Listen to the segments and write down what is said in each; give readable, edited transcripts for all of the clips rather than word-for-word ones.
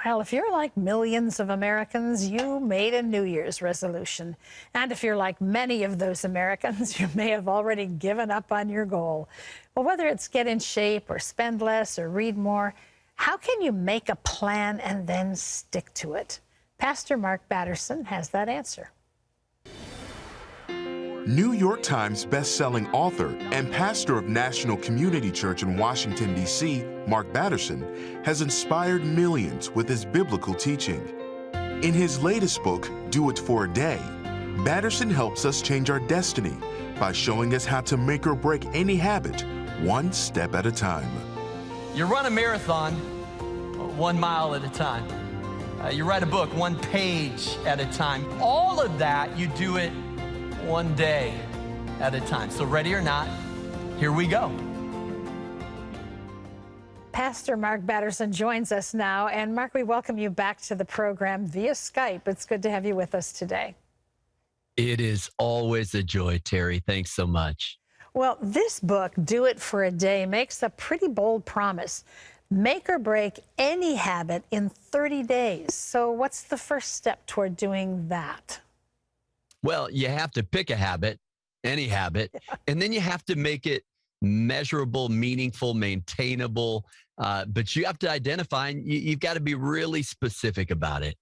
Well, if you're like millions of Americans, you made a New Year's resolution. And if you're like many of those Americans, you may have already given up on your goal. Well, whether it's get in shape or spend less or read more, how can you make a plan and then stick to it? Pastor Mark Batterson has that answer. New York Times best-selling author and pastor of National Community Church in Washington, D.C., Mark Batterson, has inspired millions with his biblical teaching. In his latest book, Do It for a Day, Batterson helps us change our destiny by showing us how to make or break any habit, one step at a time. You run a marathon 1 mile at a time. You write a book 1 page at a time. All of that, you do it 1 day at a time. So ready or not, here we go. Pastor Mark Batterson joins us now. And Mark, we welcome you back to the program via Skype. It's good to have you with us today. It is always a joy, Terry. Thanks so much. Well, this book, Do It for a Day, makes a pretty bold promise. Make or break any habit in 30 days. So what's the first step toward doing that? Well, you have to pick a habit, any habit, and then you have to make it measurable, meaningful, maintainable. But you have to identify, and you've got to be really specific about it.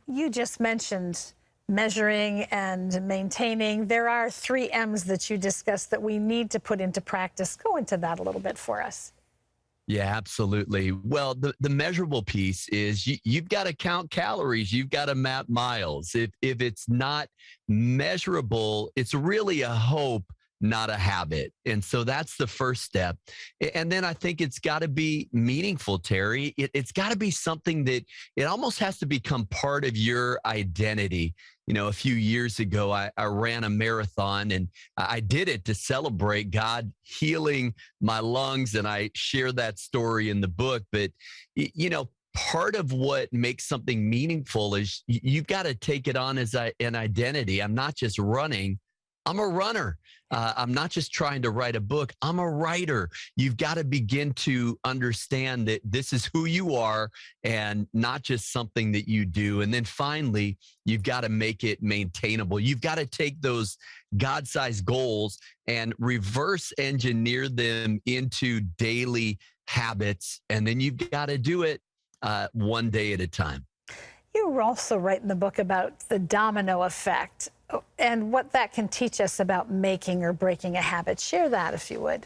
You just mentioned measuring and maintaining. There are 3 M's that you discussed that we need to put into practice. Go into that a little bit for us. Yeah, absolutely. Well, the measurable piece is you've got to count calories. You've got to map miles. If it's not measurable, it's really a hope, not a habit. And so that's the first step. And then I think it's got to be meaningful, Terry. It's got to be something that it almost has to become part of your identity. You know, a few years ago, I ran a marathon, and I did it to celebrate God healing my lungs. And I share that story in the book. But, you know, part of what makes something meaningful is you've got to take it on as an identity. I'm not just running. I'm a runner. I'm not just trying to write a book. I'm a writer. You've got to begin to understand that this is who you are and not just something that you do. And then finally, you've got to make it maintainable. You've got to take those God-sized goals and reverse engineer them into daily habits. And then you've got to do it 1 day at a time. You also write in the book about the domino effect and what that can teach us about making or breaking a habit. Share that if you would.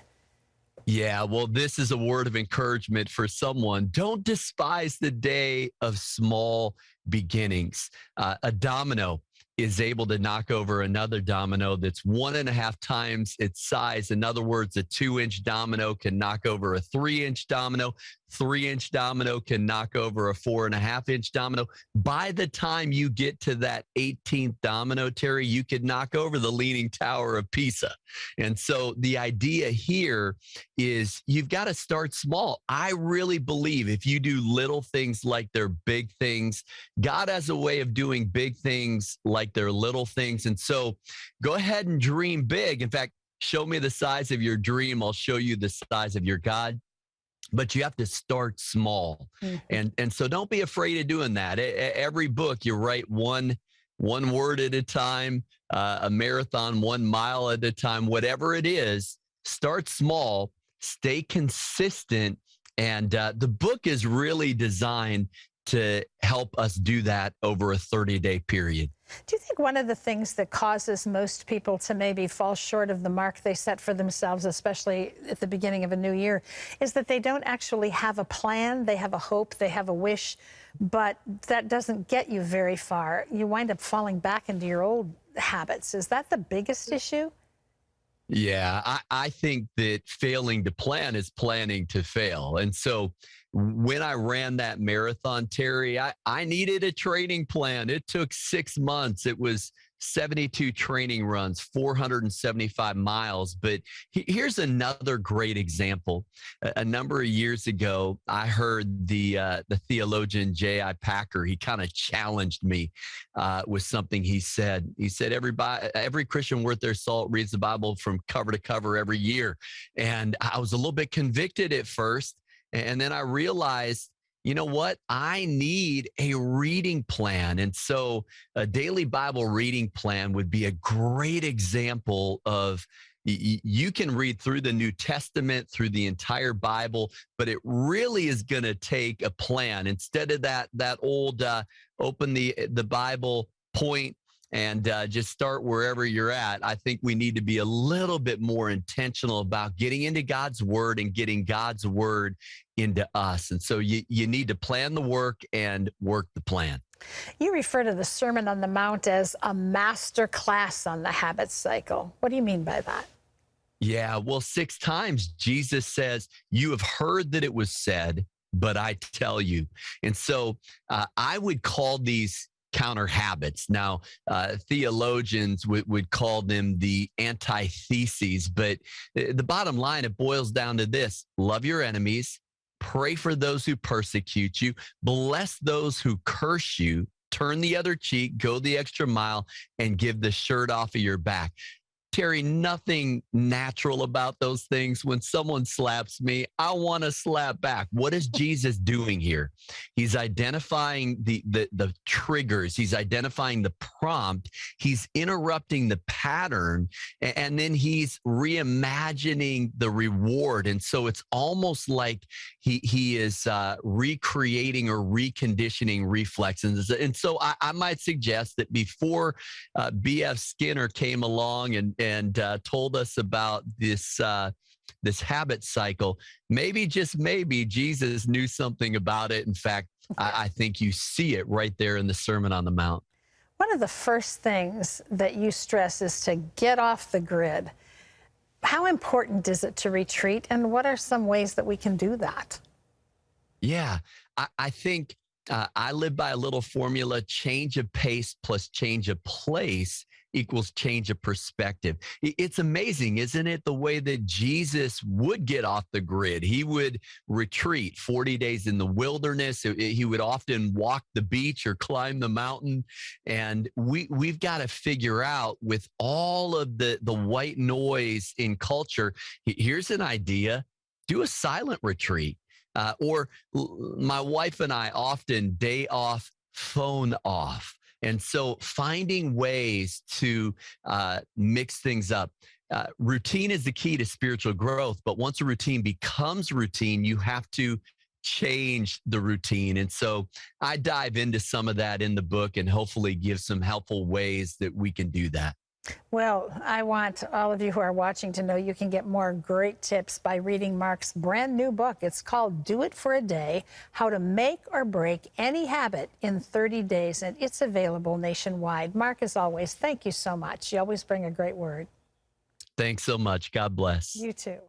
Yeah, well, this is a word of encouragement for someone. Don't despise the day of small beginnings. A domino is able to knock over another domino that's 1.5 times its size. In other words, a 2-inch domino can knock over a 3-inch domino. 3-inch domino can knock over a 4.5-inch domino. By the time you get to that 18th domino, Terry, you could knock over the Leaning Tower of Pisa. And so the idea here is you've got to start small. I really believe if you do little things like they're big things, God has a way of doing big things like they're little things. And so go ahead and dream big. In fact, show me the size of your dream. I'll show you the size of your God. But you have to start small. Mm-hmm. And so don't be afraid of doing that. Every book, you write one word at a time, a marathon 1 mile at a time, whatever it is, start small, stay consistent. And the book is really designed to help us do that over a 30-day period. Do you think one of the things that causes most people to maybe fall short of the mark they set for themselves, especially at the beginning of a new year, is that they don't actually have a plan? They have a hope, they have a wish, but that doesn't get you very far. You wind up falling back into your old habits. Is that the biggest issue? Yeah, I think that failing to plan is planning to fail. And so when I ran that marathon, Terry, I needed a training plan. It took 6 months. It was 72 training runs, 475 miles. But here's another great example. A number of years ago, I heard the theologian J.I. Packer. He kind of challenged me with something he said. He said, every Christian worth their salt reads the Bible from cover to cover every year. And I was a little bit convicted at first. And then I realized you know what? I need a reading plan. And so a daily Bible reading plan would be a great example of you can read through the New Testament, through the entire Bible, but it really is going to take a plan instead of that old open the Bible point and just start wherever you're at. I think we need to be a little bit more intentional about getting into God's word and getting God's word into us. And so you need to plan the work and work the plan. You refer to the Sermon on the Mount as a master class on the habit cycle. What do you mean by that? Yeah, well, 6 times Jesus says, you have heard that it was said, but I tell you. And so I would call these counter habits. Now, theologians would call them the antitheses, but the bottom line, it boils down to this: love your enemies, pray for those who persecute you, bless those who curse you, turn the other cheek, go the extra mile, and give the shirt off of your back. Terry, nothing natural about those things. When someone slaps me, I want to slap back. What is Jesus doing here? He's identifying the triggers. He's identifying the prompt. He's interrupting the pattern, and then he's reimagining the reward. And so it's almost like he is recreating or reconditioning reflexes. And so I might suggest that before B.F. Skinner came along and told us about this habit cycle, maybe, just maybe, Jesus knew something about it. In fact, I think you see it right there in the Sermon on the Mount. One of the first things that you stress is to get off the grid. How important is it to retreat, and what are some ways that we can do that? Yeah, I think I live by a little formula: change of pace plus change of place equals change of perspective. It's amazing, isn't it? The way that Jesus would get off the grid. He would retreat 40 days in the wilderness. He would often walk the beach or climb the mountain. And we've got to figure out, with all of the white noise in culture, here's an idea: do a silent retreat. Or my wife and I often day off, phone off. And so finding ways to mix things up. Routine is the key to spiritual growth, but once a routine becomes routine, you have to change the routine. And so I dive into some of that in the book and hopefully give some helpful ways that we can do that. Well, I want all of you who are watching to know you can get more great tips by reading Mark's brand new book. It's called Do It for a Day: How to Make or Break Any Habit in 30 Days, and it's available nationwide. Mark, as always, thank you so much. You always bring a great word. Thanks so much. God bless. You too.